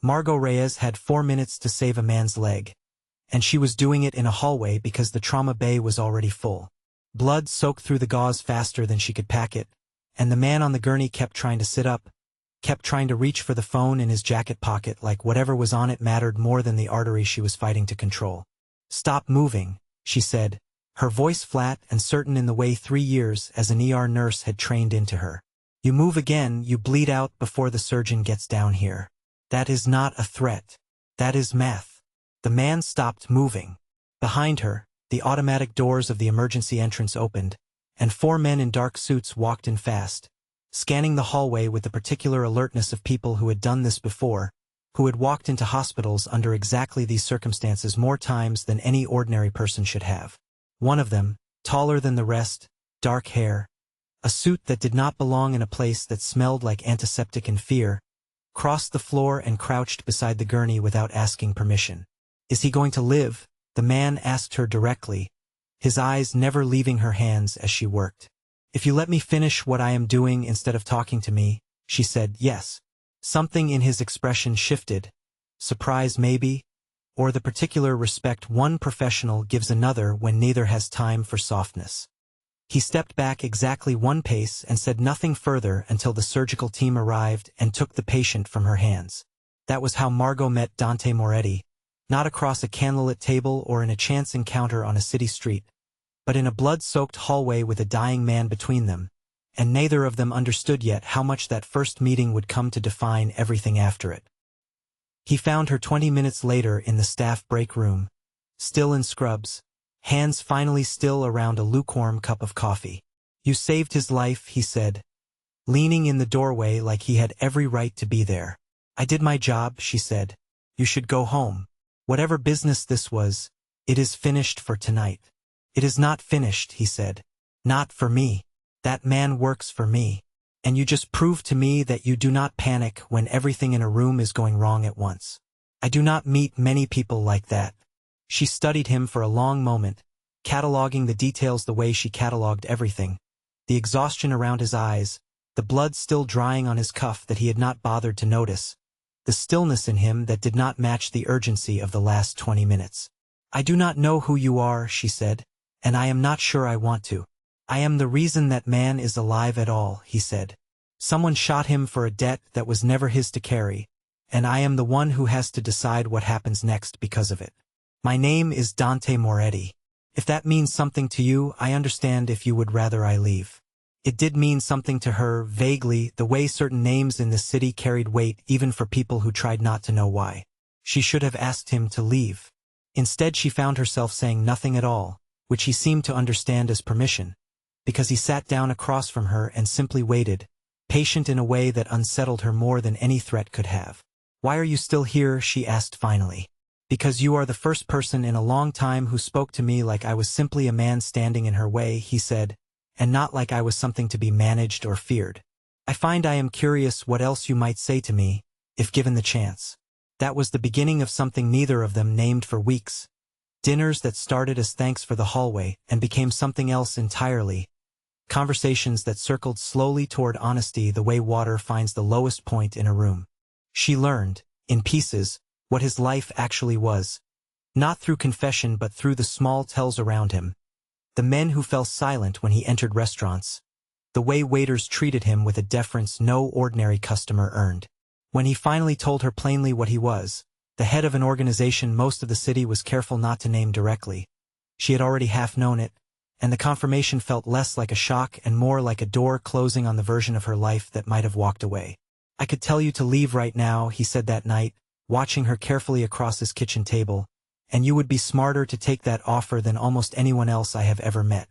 Margot Reyes had 4 minutes to save a man's leg. And she was doing it in a hallway because the trauma bay was already full. Blood soaked through the gauze faster than she could pack it, and the man on the gurney kept trying to sit up, kept trying to reach for the phone in his jacket pocket like whatever was on it mattered more than the artery she was fighting to control. "Stop moving," she said, her voice flat and certain in the way 3 years as an ER nurse had trained into her. "You move again, you bleed out before the surgeon gets down here. That is not a threat. That is math." The man stopped moving. Behind her, the automatic doors of the emergency entrance opened, and 4 men in dark suits walked in fast, scanning the hallway with the particular alertness of people who had done this before, who had walked into hospitals under exactly these circumstances more times than any ordinary person should have. One of them, taller than the rest, dark hair, a suit that did not belong in a place that smelled like antiseptic and fear, crossed the floor and crouched beside the gurney without asking permission. "Is he going to live?" the man asked her directly, his eyes never leaving her hands as she worked. "If you let me finish what I am doing instead of talking to me," she said, "yes." Something in his expression shifted. Surprise maybe, or the particular respect one professional gives another when neither has time for softness. He stepped back exactly 1 pace and said nothing further until the surgical team arrived and took the patient from her hands. That was how Margot met Dante Moretti, not across a candlelit table or in a chance encounter on a city street, but in a blood-soaked hallway with a dying man between them, and neither of them understood yet how much that first meeting would come to define everything after it. He found her 20 minutes later in the staff break room, still in scrubs, hands finally still around a lukewarm cup of coffee. "You saved his life," he said, leaning in the doorway like he had every right to be there. "I did my job," she said. "You should go home. Whatever business this was, it is finished for tonight." "It is not finished," he said. "Not for me. That man works for me. And you just proved to me that you do not panic when everything in a room is going wrong at once. I do not meet many people like that." She studied him for a long moment, cataloging the details the way she cataloged everything, the exhaustion around his eyes, the blood still drying on his cuff that he had not bothered to notice, the stillness in him that did not match the urgency of the last 20 minutes. "I do not know who you are," she said, "and I am not sure I want to. I am the reason that man is alive at all," he said. "Someone shot him for a debt that was never his to carry, and I am the one who has to decide what happens next because of it. My name is Dante Moretti. If that means something to you, I understand if you would rather I leave." It did mean something to her, vaguely, the way certain names in the city carried weight even for people who tried not to know why. She should have asked him to leave. Instead she found herself saying nothing at all, which he seemed to understand as permission, because he sat down across from her and simply waited, patient in a way that unsettled her more than any threat could have. "Why are you still here?" she asked finally. "Because you are the first person in a long time who spoke to me like I was simply a man standing in her way," he said, "and not like I was something to be managed or feared. I find I am curious what else you might say to me, if given the chance." That was the beginning of something neither of them named for weeks. Dinners that started as thanks for the hallway and became something else entirely. Conversations that circled slowly toward honesty the way water finds the lowest point in a room. She learned, in pieces, what his life actually was. Not through confession but through the small tells around him. The men who fell silent when he entered restaurants. The way waiters treated him with a deference no ordinary customer earned. When he finally told her plainly what he was, the head of an organization most of the city was careful not to name directly. She had already half known it, and the confirmation felt less like a shock and more like a door closing on the version of her life that might have walked away. "I could tell you to leave right now," he said that night, watching her carefully across his kitchen table, "and you would be smarter to take that offer than almost anyone else I have ever met.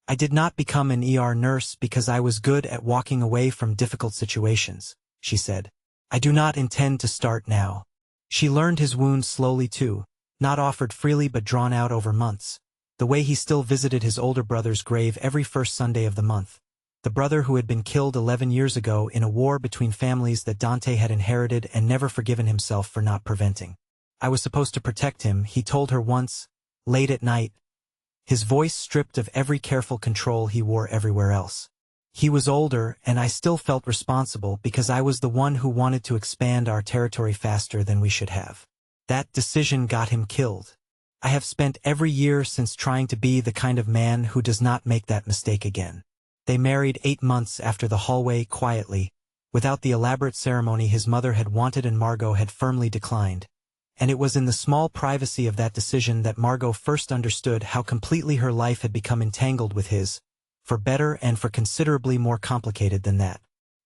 I did not become an ER nurse because I was good at walking away from difficult situations," she said. "I do not intend to start now." She learned his wounds slowly too, not offered freely but drawn out over months. The way he still visited his older brother's grave every first Sunday of the month. The brother who had been killed 11 years ago in a war between families that Dante had inherited and never forgiven himself for not preventing. "I was supposed to protect him," he told her once, late at night, his voice stripped of every careful control he wore everywhere else. He was older, and I still felt responsible because I was the one who wanted to expand our territory faster than we should have. That decision got him killed. I have spent every year since trying to be the kind of man who does not make that mistake again. They married 8 months after the hallway quietly, without the elaborate ceremony his mother had wanted and Margot had firmly declined. And it was in the small privacy of that decision that Margot first understood how completely her life had become entangled with his, for better and for considerably more complicated than that.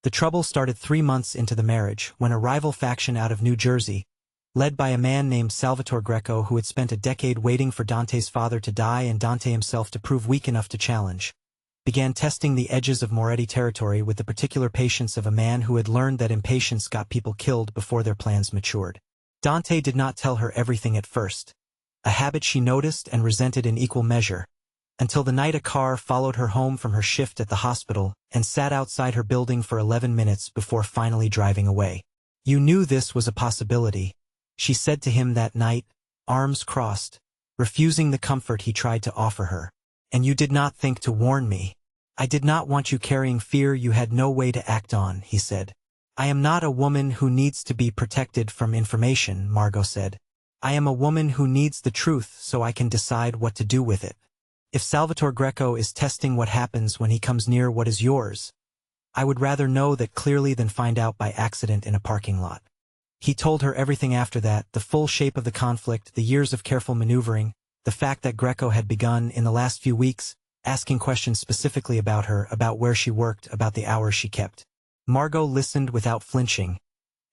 The trouble started 3 months into the marriage, when a rival faction out of New Jersey, led by a man named Salvatore Greco who had spent a decade waiting for Dante's father to die and Dante himself to prove weak enough to challenge, began testing the edges of Moretti territory with the particular patience of a man who had learned that impatience got people killed before their plans matured. Dante did not tell her everything at first, a habit she noticed and resented in equal measure, until the night a car followed her home from her shift at the hospital and sat outside her building for 11 minutes before finally driving away. "You knew this was a possibility," she said to him that night, arms crossed, refusing the comfort he tried to offer her. "And you did not think to warn me. I did not want you carrying fear you had no way to act on," he said. "I am not a woman who needs to be protected from information," Margot said. "I am a woman who needs the truth so I can decide what to do with it. If Salvatore Greco is testing what happens when he comes near what is yours, I would rather know that clearly than find out by accident in a parking lot." He told her everything after that, the full shape of the conflict, the years of careful maneuvering, the fact that Greco had begun, in the last few weeks, asking questions specifically about her, about where she worked, about the hours she kept. Margot listened without flinching,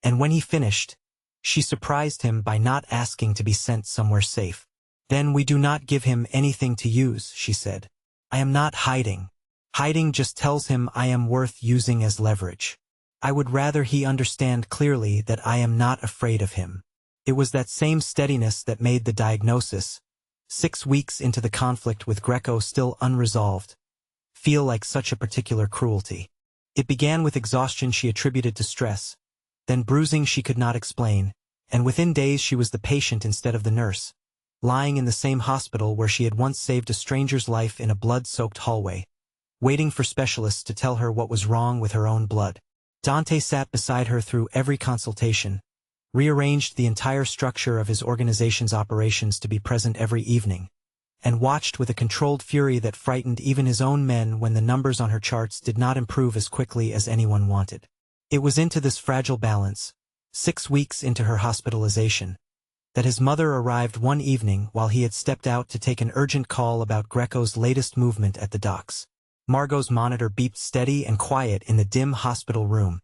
and when he finished, she surprised him by not asking to be sent somewhere safe. "Then we do not give him anything to use," she said. "I am not hiding. Hiding just tells him I am worth using as leverage. I would rather he understand clearly that I am not afraid of him." It was that same steadiness that made the diagnosis, 6 weeks into the conflict with Greco still unresolved, feel like such a particular cruelty. It began with exhaustion she attributed to stress, then bruising she could not explain, and within days she was the patient instead of the nurse, lying in the same hospital where she had once saved a stranger's life in a blood-soaked hallway, waiting for specialists to tell her what was wrong with her own blood. Dante sat beside her through every consultation, rearranged the entire structure of his organization's operations to be present every evening, and watched with a controlled fury that frightened even his own men when the numbers on her charts did not improve as quickly as anyone wanted. It was into this fragile balance, 6 weeks into her hospitalization, that his mother arrived one evening while he had stepped out to take an urgent call about Greco's latest movement at the docks. Margot's monitor beeped steady and quiet in the dim hospital room,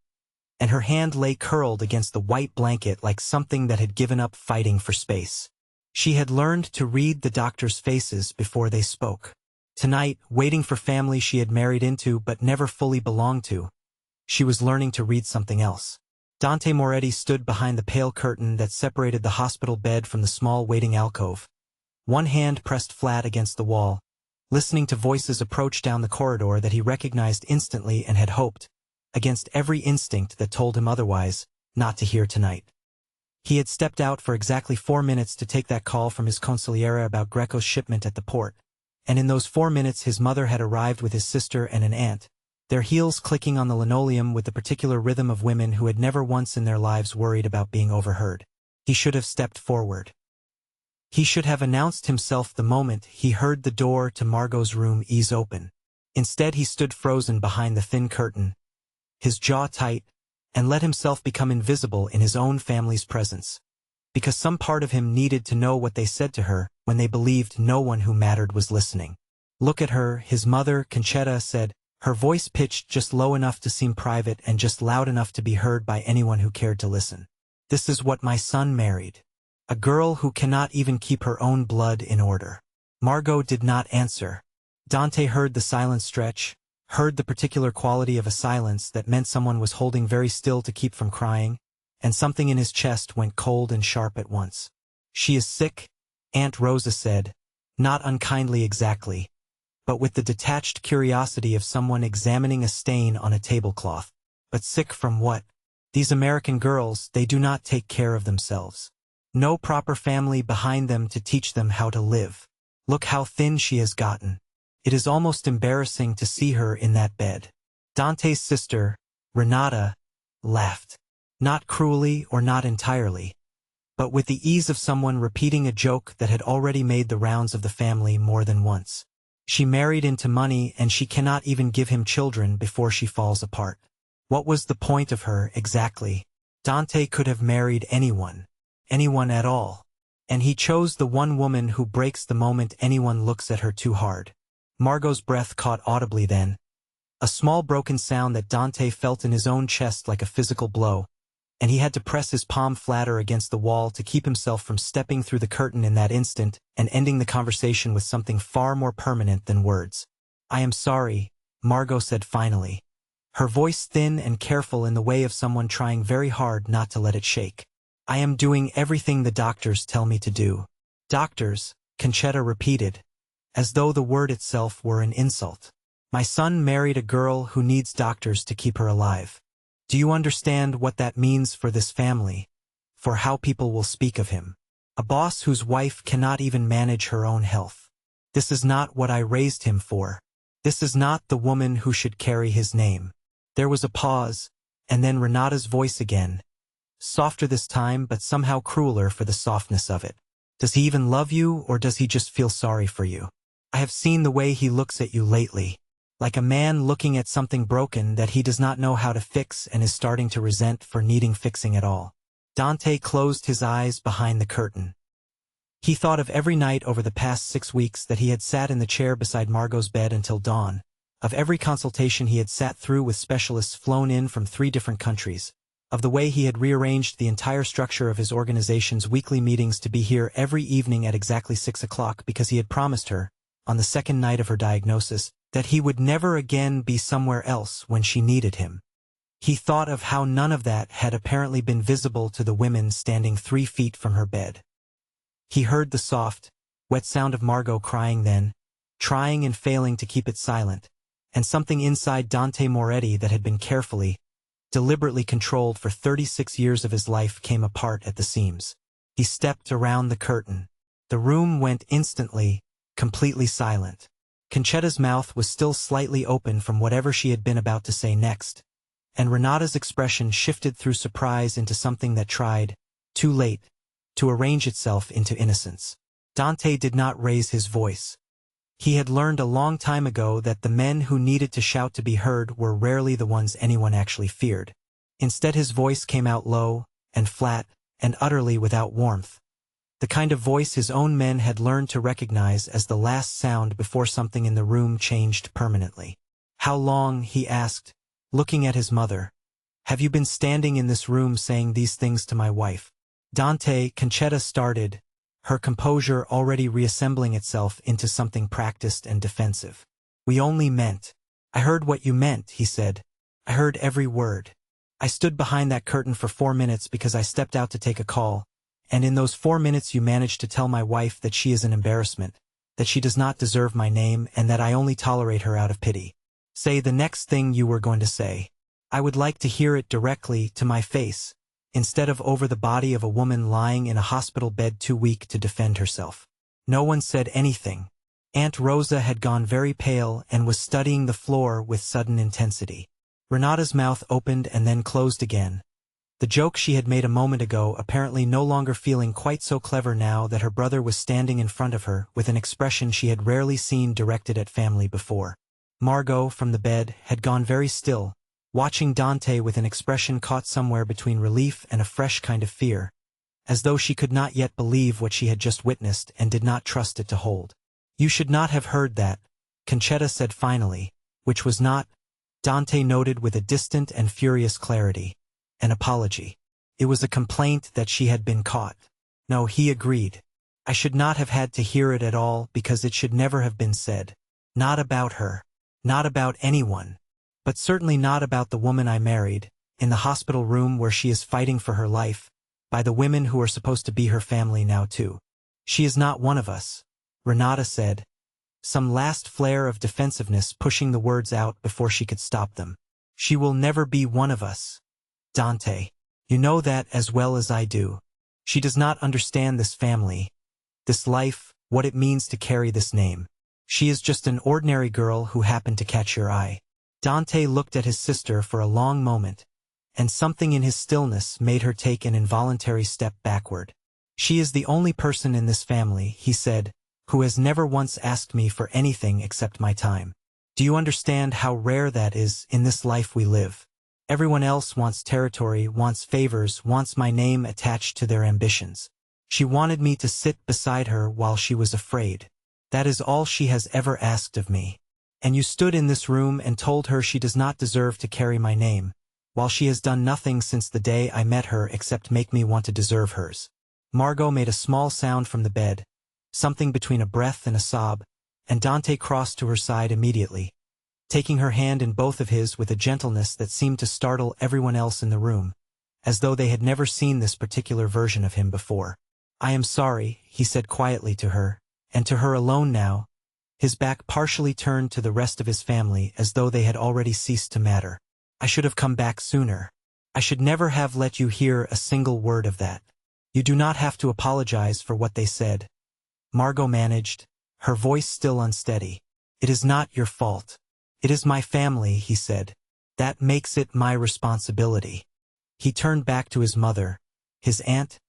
and her hand lay curled against the white blanket like something that had given up fighting for space. She had learned to read the doctors' faces before they spoke. Tonight, waiting for family she had married into but never fully belonged to, she was learning to read something else. Dante Moretti stood behind the pale curtain that separated the hospital bed from the small waiting alcove, one hand pressed flat against the wall, listening to voices approach down the corridor that he recognized instantly and had hoped, against every instinct that told him otherwise, not to hear tonight. He had stepped out for exactly 4 minutes to take that call from his consigliere about Greco's shipment at the port, and in those 4 minutes his mother had arrived with his sister and an aunt, their heels clicking on the linoleum with the particular rhythm of women who had never once in their lives worried about being overheard. He should have stepped forward. He should have announced himself the moment he heard the door to Margot's room ease open. Instead he stood frozen behind the thin curtain, his jaw tight, and let himself become invisible in his own family's presence, because some part of him needed to know what they said to her when they believed no one who mattered was listening. "Look at her," his mother, Concetta, said, her voice pitched just low enough to seem private and just loud enough to be heard by anyone who cared to listen. "This is what my son married. A girl who cannot even keep her own blood in order." Margot did not answer. Dante heard the silence stretch, heard the particular quality of a silence that meant someone was holding very still to keep from crying, and something in his chest went cold and sharp at once. "She is sick," Aunt Rosa said, not unkindly exactly, but with the detached curiosity of someone examining a stain on a tablecloth. "But sick from what? These American girls, they do not take care of themselves. No proper family behind them to teach them how to live. Look how thin she has gotten. It is almost embarrassing to see her in that bed." Dante's sister, Renata, laughed. Not cruelly or not entirely, but with the ease of someone repeating a joke that had already made the rounds of the family more than once. She married into money and she cannot even give him children before she falls apart. What was the point of her, exactly? Dante could have married anyone at all. And he chose the one woman who breaks the moment anyone looks at her too hard. Margot's breath caught audibly then, a small broken sound that Dante felt in his own chest like a physical blow, and he had to press his palm flatter against the wall to keep himself from stepping through the curtain in that instant and ending the conversation with something far more permanent than words. "I am sorry," Margot said finally, her voice thin and careful in the way of someone trying very hard not to let it shake. "I am doing everything the doctors tell me to do." "Doctors," Concetta repeated, as though the word itself were an insult. "My son married a girl who needs doctors to keep her alive. Do you understand what that means for this family? For how people will speak of him? A boss whose wife cannot even manage her own health. This is not what I raised him for. This is not the woman who should carry his name." There was a pause, and then Renata's voice again, softer this time but somehow crueler for the softness of it. "Does he even love you, or does he just feel sorry for you? I have seen the way he looks at you lately. Like a man looking at something broken that he does not know how to fix and is starting to resent for needing fixing at all." Dante closed his eyes behind the curtain. He thought of every night over the past 6 weeks that he had sat in the chair beside Margot's bed until dawn, of every consultation he had sat through with specialists flown in from 3 different countries, of the way he had rearranged the entire structure of his organization's weekly meetings to be here every evening at exactly 6 o'clock because he had promised her, on the second night of her diagnosis, that he would never again be somewhere else when she needed him. He thought of how none of that had apparently been visible to the women standing 3 feet from her bed. He heard the soft, wet sound of Margot crying then, trying and failing to keep it silent, and something inside Dante Moretti that had been carefully, deliberately controlled for 36 years of his life came apart at the seams. He stepped around the curtain. The room went instantly, completely silent. Concetta's mouth was still slightly open from whatever she had been about to say next, and Renata's expression shifted through surprise into something that tried, too late, to arrange itself into innocence. Dante did not raise his voice. He had learned a long time ago that the men who needed to shout to be heard were rarely the ones anyone actually feared. Instead his voice came out low, and flat, and utterly without warmth. The kind of voice his own men had learned to recognize as the last sound before something in the room changed permanently. "How long?" he asked, looking at his mother. "Have you been standing in this room saying these things to my wife?" "Dante," Concetta started, her composure already reassembling itself into something practiced and defensive. "We only meant." "I heard what you meant," he said. "I heard every word. I stood behind that curtain for 4 minutes because I stepped out to take a call. And in those 4 minutes you managed to tell my wife that she is an embarrassment, that she does not deserve my name, and that I only tolerate her out of pity. Say the next thing you were going to say. I would like to hear it directly to my face, instead of over the body of a woman lying in a hospital bed too weak to defend herself." No one said anything. Aunt Rosa had gone very pale and was studying the floor with sudden intensity. Renata's mouth opened and then closed again. The joke she had made a moment ago apparently no longer feeling quite so clever now that her brother was standing in front of her with an expression she had rarely seen directed at family before. Margot, from the bed, had gone very still, watching Dante with an expression caught somewhere between relief and a fresh kind of fear, as though she could not yet believe what she had just witnessed and did not trust it to hold. "You should not have heard that," Concetta said finally, which was not, Dante noted with a distant and furious clarity, an apology. It was a complaint that she had been caught. "No," he agreed. "I should not have had to hear it at all because it should never have been said. Not about her. Not about anyone. But certainly not about the woman I married, in the hospital room where she is fighting for her life, by the women who are supposed to be her family now too. She is not one of us," Renata said, some last flare of defensiveness pushing the words out before she could stop them. "She will never be one of us. Dante, you know that as well as I do. She does not understand this family, this life, what it means to carry this name. She is just an ordinary girl who happened to catch your eye." Dante looked at his sister for a long moment, and something in his stillness made her take an involuntary step backward. She is the only person in this family, he said, who has never once asked me for anything except my time. Do you understand how rare that is in this life we live? Everyone else wants territory, wants favors, wants my name attached to their ambitions. She wanted me to sit beside her while she was afraid. That is all she has ever asked of me. And you stood in this room and told her she does not deserve to carry my name, while she has done nothing since the day I met her except make me want to deserve hers. Margot made a small sound from the bed, something between a breath and a sob, and Dante crossed to her side immediately, taking her hand in both of his with a gentleness that seemed to startle everyone else in the room, as though they had never seen this particular version of him before. I am sorry, he said quietly to her, and to her alone now, his back partially turned to the rest of his family as though they had already ceased to matter. I should have come back sooner. I should never have let you hear a single word of that. You do not have to apologize for what they said. Margot managed, her voice still unsteady. It is not your fault. It is my family, he said. That makes it my responsibility. He turned back to his mother, his aunt,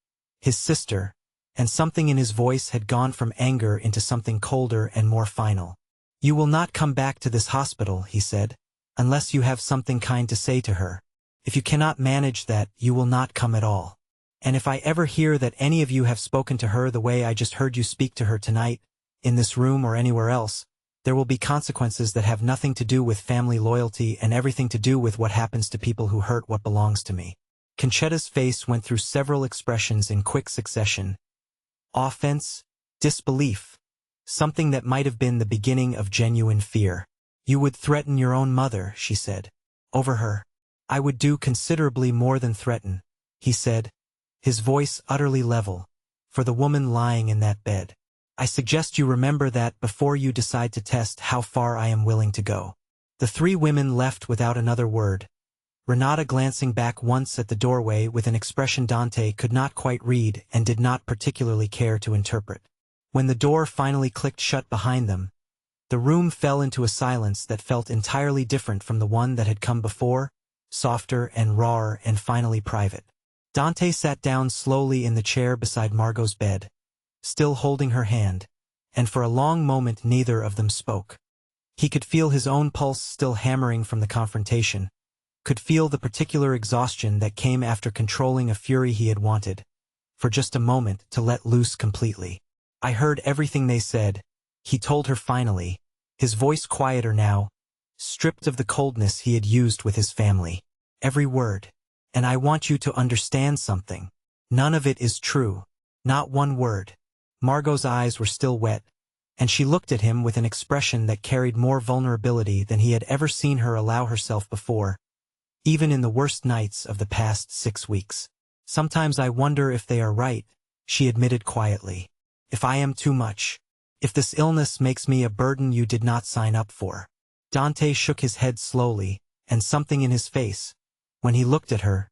his sister, and something in his voice had gone from anger into something colder and more final. You will not come back to this hospital, he said, unless you have something kind to say to her. If you cannot manage that, you will not come at all. And if I ever hear that any of you have spoken to her the way I just heard you speak to her tonight, in this room or anywhere else, there will be consequences that have nothing to do with family loyalty and everything to do with what happens to people who hurt what belongs to me. Conchetta's face went through several expressions in quick succession. Offense, disbelief, something that might have been the beginning of genuine fear. You would threaten your own mother, she said. Over her. I would do considerably more than threaten, he said, his voice utterly level, for the woman lying in that bed. I suggest you remember that before you decide to test how far I am willing to go. The three women left without another word, Renata glancing back once at the doorway with an expression Dante could not quite read and did not particularly care to interpret. When the door finally clicked shut behind them, the room fell into a silence that felt entirely different from the one that had come before, softer and rawer and finally private. Dante sat down slowly in the chair beside Margot's bed, still holding her hand, and for a long moment neither of them spoke. He could feel his own pulse still hammering from the confrontation, could feel the particular exhaustion that came after controlling a fury he had wanted, for just a moment, to let loose completely. I heard everything they said, he told her finally, his voice quieter now, stripped of the coldness he had used with his family. Every word. And I want you to understand something. None of it is true. Not one word. Margot's eyes were still wet, and she looked at him with an expression that carried more vulnerability than he had ever seen her allow herself before, even in the worst nights of the past 6 weeks. Sometimes I wonder if they are right, she admitted quietly. If I am too much. If this illness makes me a burden you did not sign up for. Dante shook his head slowly, and something in his face, when he looked at her,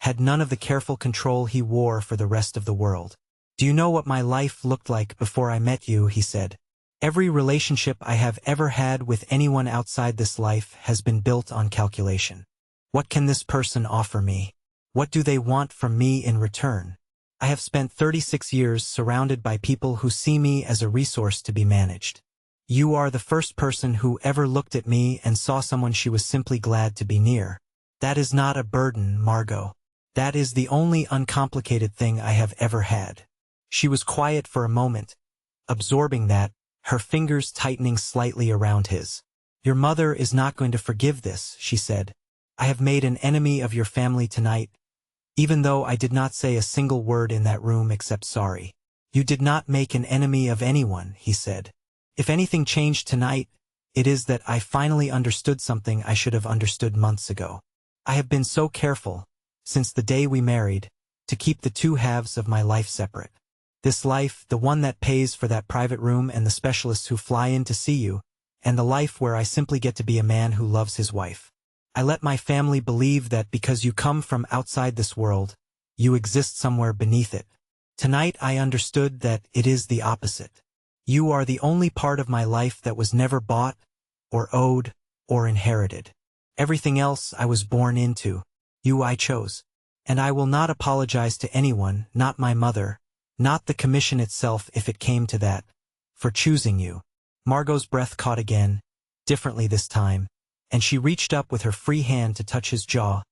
had none of the careful control he wore for the rest of the world. Do you know what my life looked like before I met you, he said. Every relationship I have ever had with anyone outside this life has been built on calculation. What can this person offer me? What do they want from me in return? I have spent 36 years surrounded by people who see me as a resource to be managed. You are the first person who ever looked at me and saw someone she was simply glad to be near. That is not a burden, Margot. That is the only uncomplicated thing I have ever had. She was quiet for a moment, absorbing that, her fingers tightening slightly around his. Your mother is not going to forgive this, she said. I have made an enemy of your family tonight, even though I did not say a single word in that room except sorry. You did not make an enemy of anyone, he said. If anything changed tonight, it is that I finally understood something I should have understood months ago. I have been so careful, since the day we married, to keep the two halves of my life separate. This life, the one that pays for that private room and the specialists who fly in to see you, and the life where I simply get to be a man who loves his wife. I let my family believe that because you come from outside this world, you exist somewhere beneath it. Tonight I understood that it is the opposite. You are the only part of my life that was never bought, or owed, or inherited. Everything else I was born into. You I chose. And I will not apologize to anyone, not my mother, not the commission itself if it came to that, for choosing you. Margot's breath caught again, differently this time, and she reached up with her free hand to touch his jaw,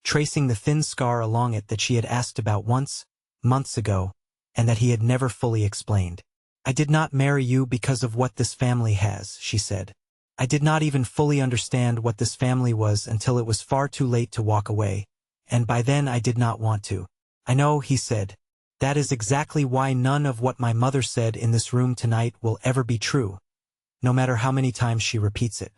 tracing the thin scar along it that she had asked about once, months ago, and that he had never fully explained. I did not marry you because of what this family has, she said. I did not even fully understand what this family was until it was far too late to walk away, and by then I did not want to. I know, he said. That is exactly why none of what my mother said in this room tonight will ever be true, no matter how many times she repeats it.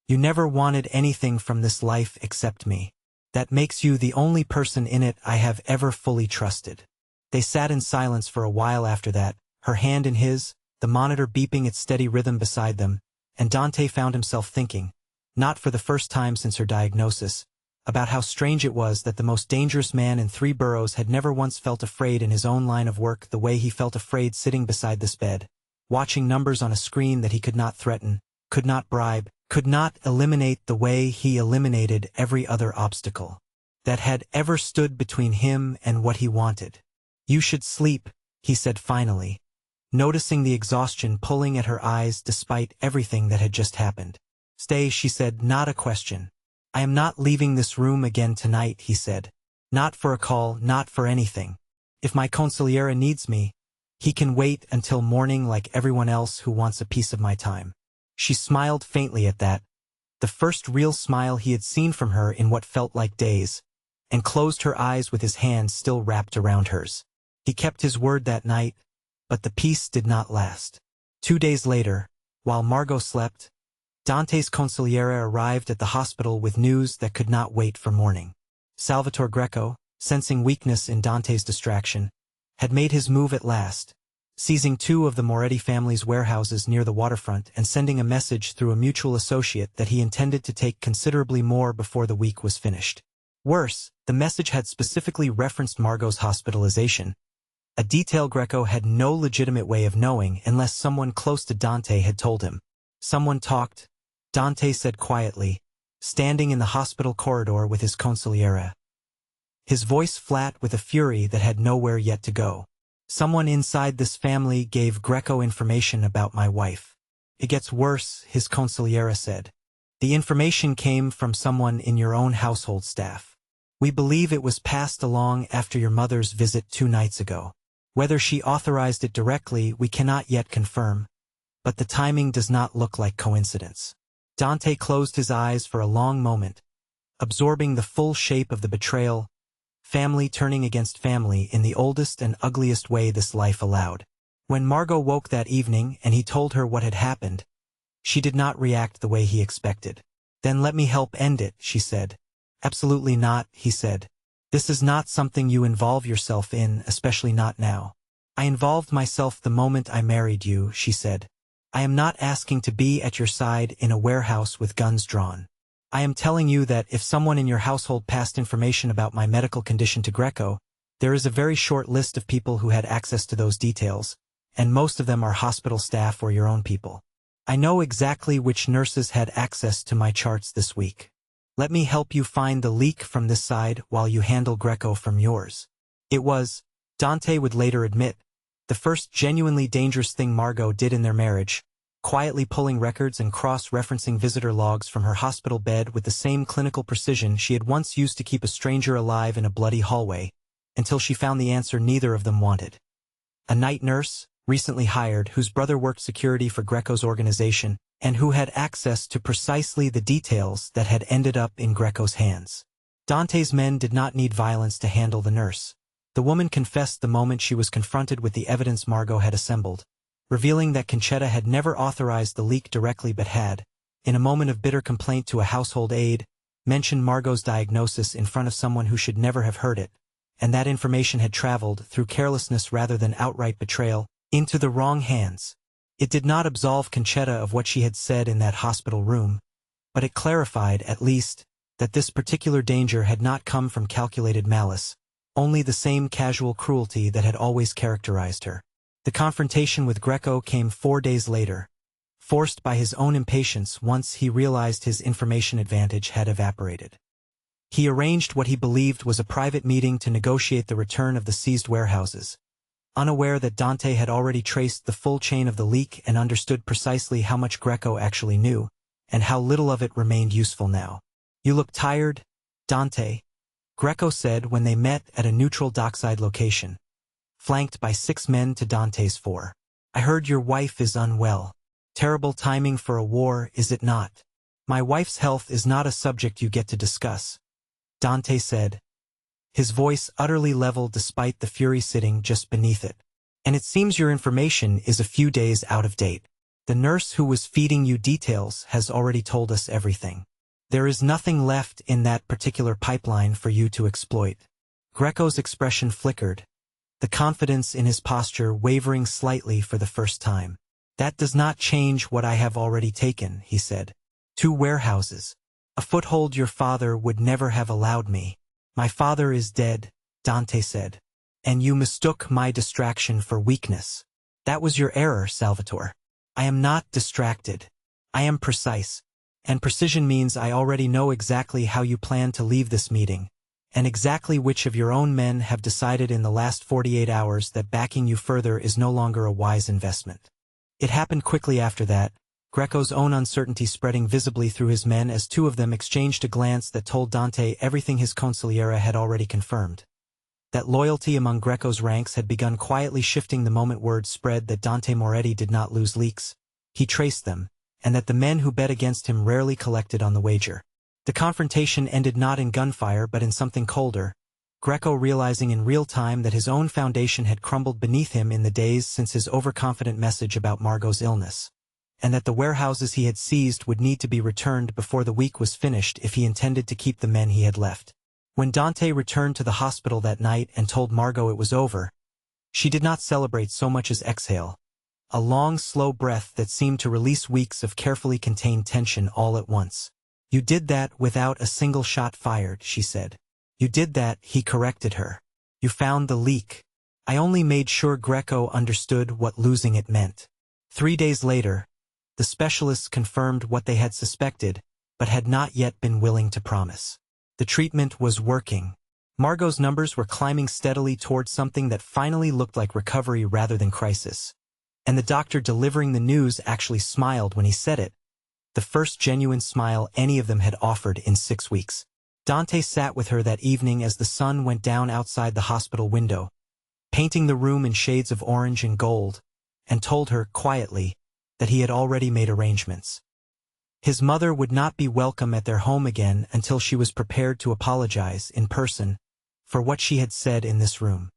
You never wanted anything from this life except me. That makes you the only person in it I have ever fully trusted. They sat in silence for a while after that, her hand in his, the monitor beeping its steady rhythm beside them, and Dante found himself thinking, not for the first time since her diagnosis, about how strange it was that the most dangerous man in 3 boroughs had never once felt afraid in his own line of work the way he felt afraid sitting beside this bed, watching numbers on a screen that he could not threaten, could not bribe, could not eliminate the way he eliminated every other obstacle that had ever stood between him and what he wanted. You should sleep, he said finally, noticing the exhaustion pulling at her eyes despite everything that had just happened. Stay, she said, not a question. I am not leaving this room again tonight, he said. Not for a call, not for anything. If my consigliere needs me, he can wait until morning like everyone else who wants a piece of my time. She smiled faintly at that, the first real smile he had seen from her in what felt like days, and closed her eyes with his hands still wrapped around hers. He kept his word that night, but the peace did not last. 2 days later, while Margot slept, Dante's consigliere arrived at the hospital with news that could not wait for morning. Salvatore Greco, sensing weakness in Dante's distraction, had made his move at last, seizing 2 of the Moretti family's warehouses near the waterfront and sending a message through a mutual associate that he intended to take considerably more before the week was finished. Worse, the message had specifically referenced Margot's hospitalization, a detail Greco had no legitimate way of knowing unless someone close to Dante had told him. Someone talked, Dante said quietly, standing in the hospital corridor with his consigliere, his voice flat with a fury that had nowhere yet to go. Someone inside this family gave Greco information about my wife. It gets worse, his consigliere said. The information came from someone in your own household staff. We believe it was passed along after your mother's visit 2 nights ago. Whether she authorized it directly, we cannot yet confirm, but the timing does not look like coincidence. Dante closed his eyes for a long moment, absorbing the full shape of the betrayal, family turning against family in the oldest and ugliest way this life allowed. When Margot woke that evening and he told her what had happened, she did not react the way he expected. Then let me help end it, she said. Absolutely not, he said. This is not something you involve yourself in, especially not now. I involved myself the moment I married you, she said. I am not asking to be at your side in a warehouse with guns drawn. I am telling you that if someone in your household passed information about my medical condition to Greco, there is a very short list of people who had access to those details, and most of them are hospital staff or your own people. I know exactly which nurses had access to my charts this week. Let me help you find the leak from this side while you handle Greco from yours. It was, Dante would later admit, the first genuinely dangerous thing Margot did in their marriage, quietly pulling records and cross-referencing visitor logs from her hospital bed with the same clinical precision she had once used to keep a stranger alive in a bloody hallway, until she found the answer neither of them wanted. A night nurse, recently hired, whose brother worked security for Greco's organization, and who had access to precisely the details that had ended up in Greco's hands. Dante's men did not need violence to handle the nurse. The woman confessed the moment she was confronted with the evidence Margot had assembled, revealing that Concetta had never authorized the leak directly but had, in a moment of bitter complaint to a household aide, mentioned Margot's diagnosis in front of someone who should never have heard it, and that information had traveled, through carelessness rather than outright betrayal, into the wrong hands. It did not absolve Concetta of what she had said in that hospital room, but it clarified, at least, that this particular danger had not come from calculated malice, only the same casual cruelty that had always characterized her. The confrontation with Greco came 4 days later, forced by his own impatience once he realized his information advantage had evaporated. He arranged what he believed was a private meeting to negotiate the return of the seized warehouses, unaware that Dante had already traced the full chain of the leak and understood precisely how much Greco actually knew, and how little of it remained useful now. "You look tired, Dante," Greco said when they met at a neutral dockside location, flanked by 6 men to Dante's 4. "I heard your wife is unwell. Terrible timing for a war, is it not?" "My wife's health is not a subject you get to discuss," Dante said, his voice utterly level despite the fury sitting just beneath it. "And it seems your information is a few days out of date. The nurse who was feeding you details has already told us everything. There is nothing left in that particular pipeline for you to exploit." Greco's expression flickered, the confidence in his posture wavering slightly for the first time. "That does not change what I have already taken," he said. 2 warehouses. A foothold your father would never have allowed me." "My father is dead," Dante said. "And you mistook my distraction for weakness. That was your error, Salvatore. I am not distracted. I am precise. And precision means I already know exactly how you plan to leave this meeting, and exactly which of your own men have decided in the last 48 hours that backing you further is no longer a wise investment." It happened quickly after that, Greco's own uncertainty spreading visibly through his men as 2 of them exchanged a glance that told Dante everything his consigliere had already confirmed. That loyalty among Greco's ranks had begun quietly shifting the moment word spread that Dante Moretti did not lose leaks. He traced them, and that the men who bet against him rarely collected on the wager. The confrontation ended not in gunfire but in something colder, Greco realizing in real time that his own foundation had crumbled beneath him in the days since his overconfident message about Margot's illness, and that the warehouses he had seized would need to be returned before the week was finished if he intended to keep the men he had left. When Dante returned to the hospital that night and told Margot it was over, she did not celebrate so much as exhale, a long, slow breath that seemed to release weeks of carefully contained tension all at once. "You did that without a single shot fired," she said. "You did that," he corrected her. "You found the leak." "I only made sure Greco understood what losing it meant." 3 days later, the specialists confirmed what they had suspected, but had not yet been willing to promise. The treatment was working. Margot's numbers were climbing steadily towards something that finally looked like recovery rather than crisis. And the doctor delivering the news actually smiled when he said it, the first genuine smile any of them had offered in 6 weeks. Dante sat with her that evening as the sun went down outside the hospital window, painting the room in shades of orange and gold, and told her, quietly, that he had already made arrangements. His mother would not be welcome at their home again until she was prepared to apologize, in person, for what she had said in this room.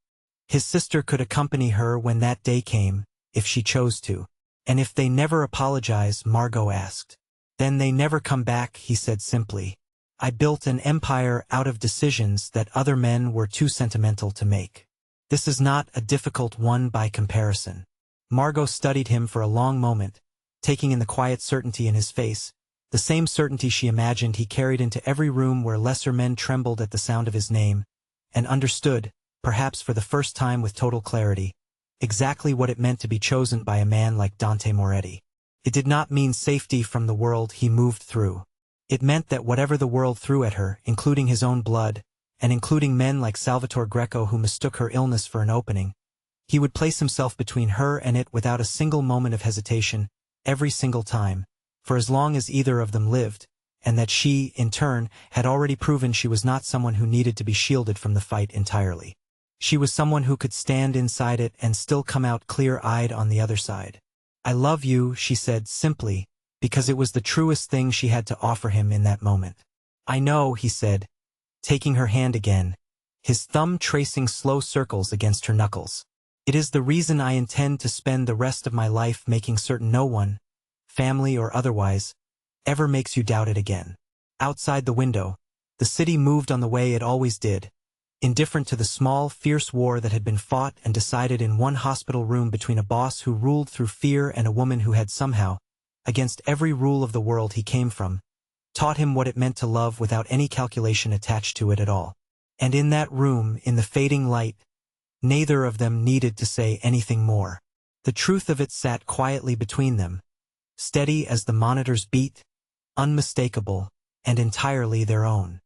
His sister could accompany her when that day came, if she chose to. "And if they never apologize?" Margot asked. "Then they never come back," he said simply. "I built an empire out of decisions that other men were too sentimental to make. This is not a difficult one by comparison." Margot studied him for a long moment, taking in the quiet certainty in his face, the same certainty she imagined he carried into every room where lesser men trembled at the sound of his name, and understood, perhaps for the first time with total clarity, exactly what it meant to be chosen by a man like Dante Moretti. It did not mean safety from the world he moved through. It meant that whatever the world threw at her, including his own blood, and including men like Salvatore Greco who mistook her illness for an opening, he would place himself between her and it without a single moment of hesitation, every single time, for as long as either of them lived, and that she, in turn, had already proven she was not someone who needed to be shielded from the fight entirely. She was someone who could stand inside it and still come out clear-eyed on the other side. "I love you," she said simply, because it was the truest thing she had to offer him in that moment. "I know," he said, taking her hand again, his thumb tracing slow circles against her knuckles. "It is the reason I intend to spend the rest of my life making certain no one, family or otherwise, ever makes you doubt it again." Outside the window, the city moved on the way it always did, indifferent to the small, fierce war that had been fought and decided in one hospital room between a boss who ruled through fear and a woman who had somehow, against every rule of the world he came from, taught him what it meant to love without any calculation attached to it at all. And in that room, in the fading light, neither of them needed to say anything more. The truth of it sat quietly between them, steady as the monitor's beat, unmistakable, and entirely their own.